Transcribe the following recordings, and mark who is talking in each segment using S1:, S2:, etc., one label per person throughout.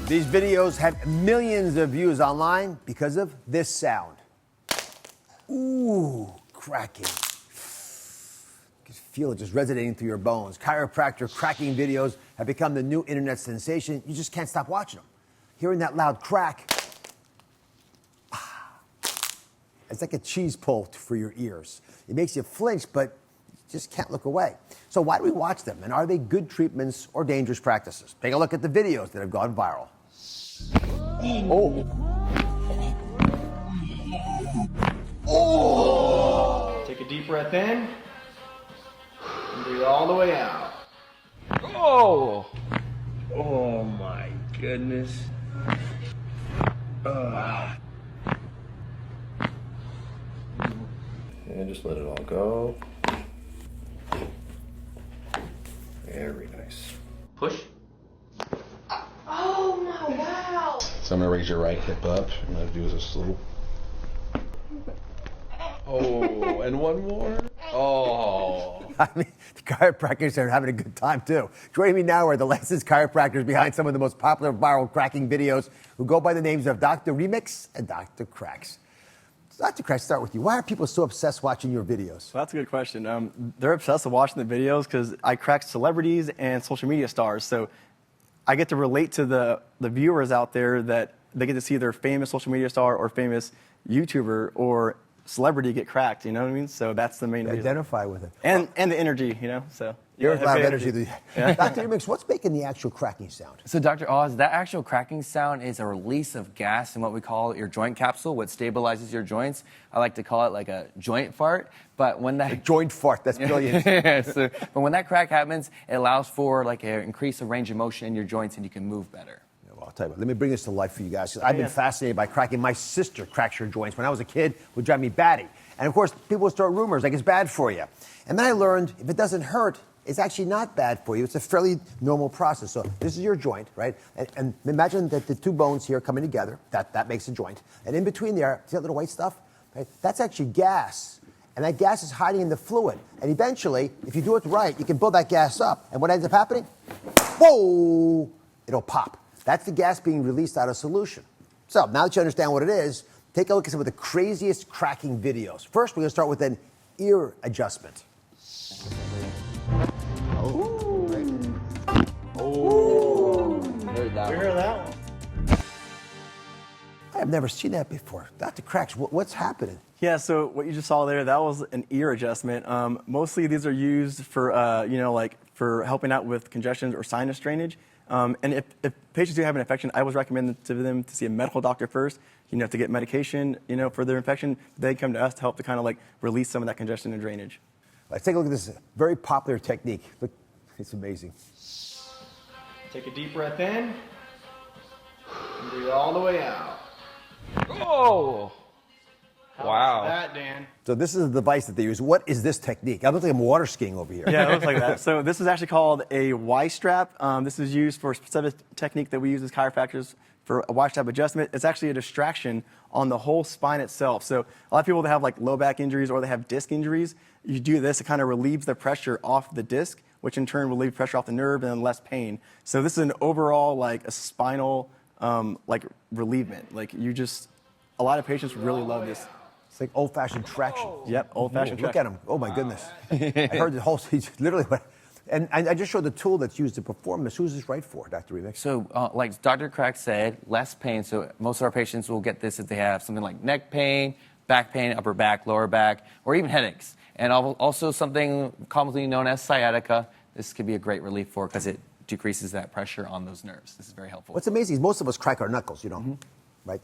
S1: These videos have millions of views online because of this sound. Ooh, cracking. You can feel it just resonating through your bones. Chiropractor cracking videos have become the new internet sensation. You just can't stop watching them. Hearing that loud crack, it's like a cheese pull for your ears. It makes you flinch, but you just can't look away. So why do we watch them? And are they good treatments or dangerous practices? Take a look at the videos that have gone viral.
S2: Take a deep breath in and breathe all the way out.
S3: Oh my goodness. And just let it all go. Very nice.
S2: Push.
S4: Oh my wow.
S3: So I'm gonna raise your right hip up. I'm gonna do this slow. Oh, and one more. Oh.
S1: I mean, the chiropractors are having a good time too. Joining me now are the licensed chiropractors behind some of the most popular viral cracking videos who go by the names of Dr. Remix and Dr. Cracks. Dr. Cracks, start with you. Why are people so obsessed watching your videos?
S2: Well, that's a good question. They're obsessed with watching the videos because I crack celebrities and social media stars. So I get to relate to the viewers out there that they get to see their famous social media star or famous YouTuber or celebrity get cracked, you know what I mean? So that's the main reason.
S1: Identify with it.
S2: And the energy, you know, so.
S1: There's a lot of energy.
S2: Yeah.
S1: Dr. Remix, what's making the actual cracking sound?
S5: So Dr. Oz, that actual cracking sound is a release of gas in what we call your joint capsule, what stabilizes your joints. I like to call it like a joint fart, but when that...
S1: A joint fart, that's brilliant.
S5: But when that crack happens, it allows for like an increase of range of motion in your joints and you can move better.
S1: Well, I'll tell you what, let me bring this to life for you guys. 'Cause I've been fascinated by cracking. My sister cracks her joints. When I was a kid, it would drive me batty. And of course, people would start rumors like it's bad for you. And then I learned if it doesn't hurt, it's actually not bad for you. It's a fairly normal process. So this is your joint, right? And imagine that the two bones here coming together. That makes a joint. And in between there, see that little white stuff? Right? That's actually gas. And that gas is hiding in the fluid. And eventually, if you do it right, you can build that gas up. And what ends up happening? Whoa! It'll pop. That's the gas being released out of solution. So now that you understand what it is, take a look at some of the craziest cracking videos. First, we're going to start with an ear adjustment.
S2: We heard that one.
S1: I have never seen that before. Dr. Cracks, what's happening?
S2: Yeah, so what you just saw there, that was an ear adjustment. Mostly these are used for, like for helping out with congestion or sinus drainage. And if patients do have an infection, I always recommend to them to see a medical doctor first, to get medication, for their infection. They come to us to help to kind of like release some of that congestion and drainage.
S1: Let's take a look at this very popular technique. Look, it's amazing.
S2: Take a deep breath in and breathe all the way out.
S3: Oh. Wow.
S2: That, Dan.
S1: So this is the device that they use. What is this technique? I look like I'm water skiing over here.
S2: Yeah, it looks like that. So this is actually called a Y strap. This is used for a specific technique that we use as chiropractors for a Y strap adjustment. It's actually a distraction on the whole spine itself. So a lot of people that have like low back injuries or they have disc injuries, you do this, it kind of relieves the pressure off the disc, which in turn will relieve pressure off the nerve and less pain. So this is an overall like a spinal like relievement. Like a lot of patients really love this.
S1: It's like old-fashioned traction.
S2: Yep, old-fashioned
S1: Look
S2: traction.
S1: at him. Oh, my goodness. I heard the whole, he's literally, and I just showed the tool that's used to perform this. Who's this right for, Dr. Remix?
S5: So like Dr. Crack said, less pain. So most of our patients will get this if they have something like neck pain, back pain, upper back, lower back, or even headaches. And also something commonly known as sciatica. This could be a great relief for because it decreases that pressure on those nerves. This is very helpful.
S1: What's amazing is most of us crack our knuckles, right?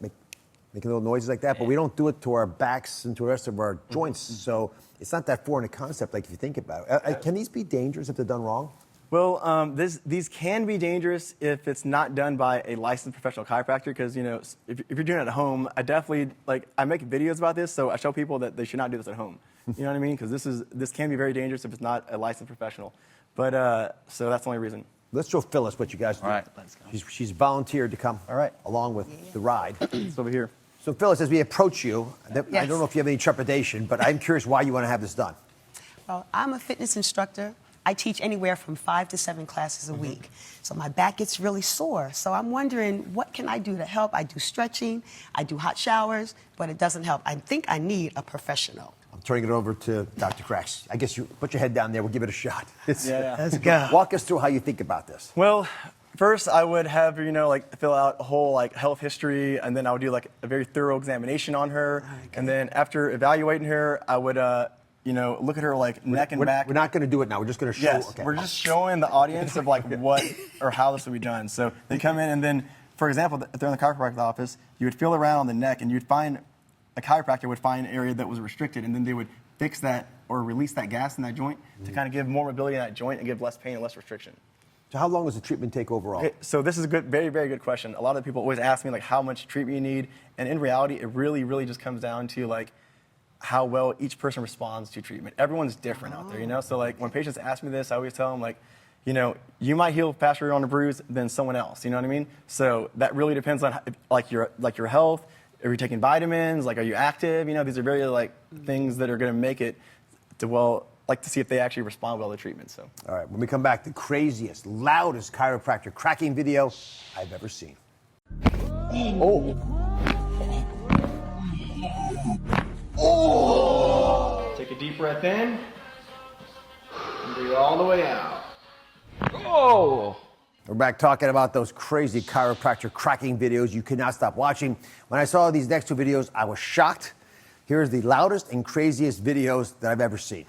S1: Making little noises like that, but we don't do it to our backs and to the rest of our joints. So it's not that foreign a concept, like if you think about it. Can these be dangerous if they're done wrong?
S2: Well, these can be dangerous if it's not done by a licensed professional chiropractor. Because if you're doing it at home, I make videos about this, so I show people that they should not do this at home. You know what I mean? Because this can be very dangerous if it's not a licensed professional. But so that's the only reason.
S1: Let's show Phyllis what you guys do.
S5: All right, let's go.
S1: She's volunteered to come.
S2: All right.
S1: Along with the ride.
S2: It's over here.
S1: So Phyllis, as we approach you, I
S6: Yes.
S1: don't know if you have any trepidation, but I'm curious why you want to have this done.
S6: Well, I'm a fitness instructor.
S4: I teach anywhere from 5 to 7 classes a week. So my back gets really sore. So I'm wondering, what can I do to help? I do stretching, I do hot showers, but it doesn't help. I think I need a professional.
S1: I'm turning it over to Dr. Cracks. I guess you put your head down there. We'll give it a shot.
S4: Let's go.
S1: Walk us through how you think about this.
S2: Well, first I would have her, like fill out a whole like health history, and then I would do like a very thorough examination on her. Okay. And then after evaluating her, I would, look at her like neck and back.
S1: We're not going to do it now. We're just going to show.
S2: Yes,
S1: okay.
S2: we're just showing the audience of like what or how this will be done. So they come in, and then, for example, if they're in the chiropractic office, you would feel around on the neck, and you'd find a chiropractor would find an area that was restricted, and then they would fix that or release that gas in that joint to kind of give more mobility in that joint and give less pain and less restriction.
S1: So how long does the treatment take overall?
S2: Okay, so this is a good, very, very good question. A lot of people always ask me like how much treatment you need, and in reality, it really, really just comes down to like how well each person responds to treatment. Everyone's different out there, So like when patients ask me this, I always tell them like, you might heal faster on a bruise than someone else. You know what I mean? So that really depends on like your health. Are you taking vitamins? Like, are you active? These are very like things that are going to make it to to see if they actually respond well to treatment. So.
S1: All right, when we come back, the craziest, loudest chiropractor cracking video I've ever seen. Oh.
S2: Oh. Take a deep breath in and breathe all the way out.
S3: Oh!
S1: We're back talking about those crazy chiropractor cracking videos you cannot stop watching. When I saw these next two videos, I was shocked. Here's the loudest and craziest videos that I've ever seen.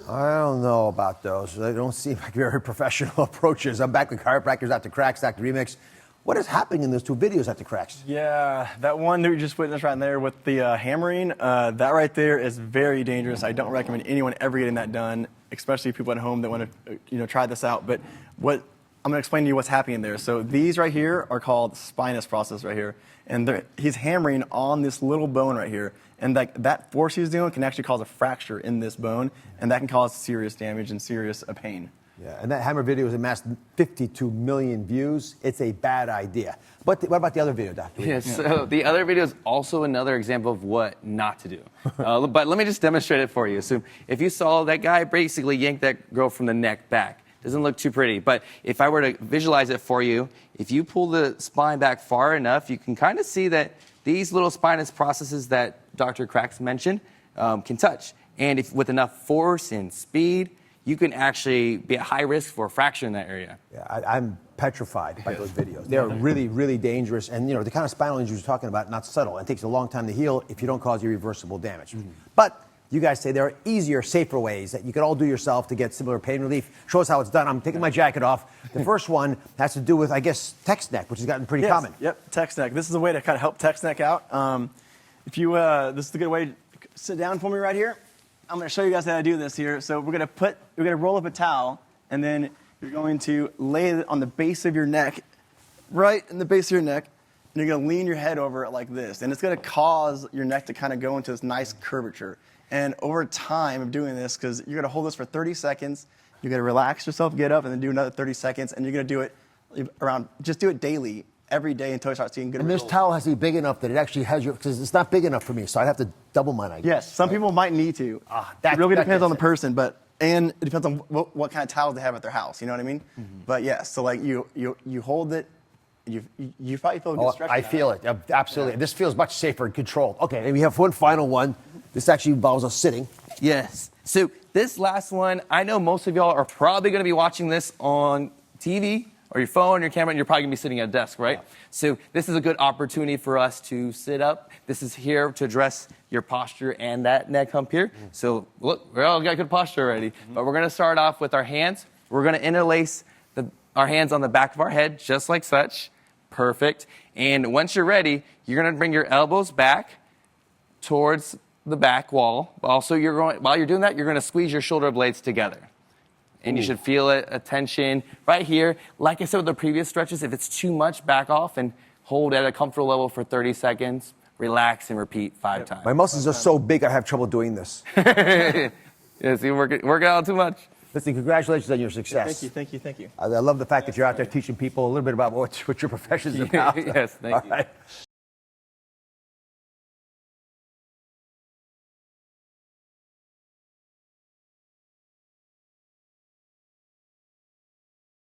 S1: I don't know about those. They don't seem like very professional approaches. I'm back with chiropractors, Dr. Cracks, Dr. Remix. What is happening in those two videos, Dr. Cracks?
S2: Yeah, that one that we just witnessed right there with the hammering, that right there is very dangerous. I don't recommend anyone ever getting that done, especially people at home that want to try this out. But I'm going to explain to you what's happening there. So these right here are called spinous process right here. And he's hammering on this little bone right here. And that force he's doing can actually cause a fracture in this bone, and that can cause serious damage and serious pain.
S1: Yeah, and that hammer video has amassed 52 million views. It's a bad idea. But what about the other video, Doctor?
S5: Yeah, so the other video is also another example of what not to do. But let me just demonstrate it for you. So if you saw that guy basically yank that girl from the neck back, doesn't look too pretty. But if I were to visualize it for you, if you pull the spine back far enough, you can kind of see that these little spinous processes that Dr. Cracks mentioned can touch. And if with enough force and speed, you can actually be at high risk for a fracture in that area.
S1: Yeah, I'm petrified by those videos. They're really, really dangerous. And, the kind of spinal injuries you're talking about, not subtle. It takes a long time to heal if you don't cause irreversible damage. But you guys say there are easier, safer ways that you can all do yourself to get similar pain relief. Show us how it's done. I'm taking my jacket off. The first one has to do with, I guess, text neck, which has gotten pretty common.
S2: Yep, text neck. This is a way to kind of help text neck out. This is a good way to sit down for me right here. I'm going to show you guys how to do this here. So we're going to roll up a towel, and then you're going to lay it on the base of your neck, right in the base of your neck, and you're going to lean your head over it like this. And it's going to cause your neck to kind of go into this nice curvature. And over time of doing this, because you're going to hold this for 30 seconds, you're going to relax yourself, get up, and then do another 30 seconds, and you're going to do it just do it daily, every day until you start seeing good results.
S1: And this towel has to be big enough that it actually has because it's not big enough for me, so I'd have to double mine, I guess.
S2: Yes, some people might need to. It really depends on the person, and it depends on what kind of towels they have at their house, you know what I mean? But yes, so like you hold it, you probably feel a good stretch.
S1: I feel it, absolutely. Yeah. This feels much safer and controlled. Okay, and we have one final one. This actually involves us sitting.
S5: Yes. So this last one, I know most of y'all are probably going to be watching this on TV or your phone, your camera, and you're probably going to be sitting at a desk, right? Yeah. So this is a good opportunity for us to sit up. This is here to address your posture and that neck hump here. So look, we all got good posture already. But we're going to start off with our hands. We're going to interlace our hands on the back of our head, just like such. Perfect. And once you're ready, you're going to bring your elbows back towards the back wall. Also, while you're doing that, you're going to squeeze your shoulder blades together. And you should feel a tension right here. Like I said with the previous stretches, if it's too much, back off and hold at a comfortable level for 30 seconds. Relax and repeat 5 times.
S1: My muscles are so big, I have trouble doing this.
S5: Yeah, see, working out too much.
S1: Listen, congratulations on your success.
S2: Thank you, thank you.
S1: I love the fact that you're out there teaching people a little bit about what your profession's about.
S5: Yes, thank you.
S1: All right.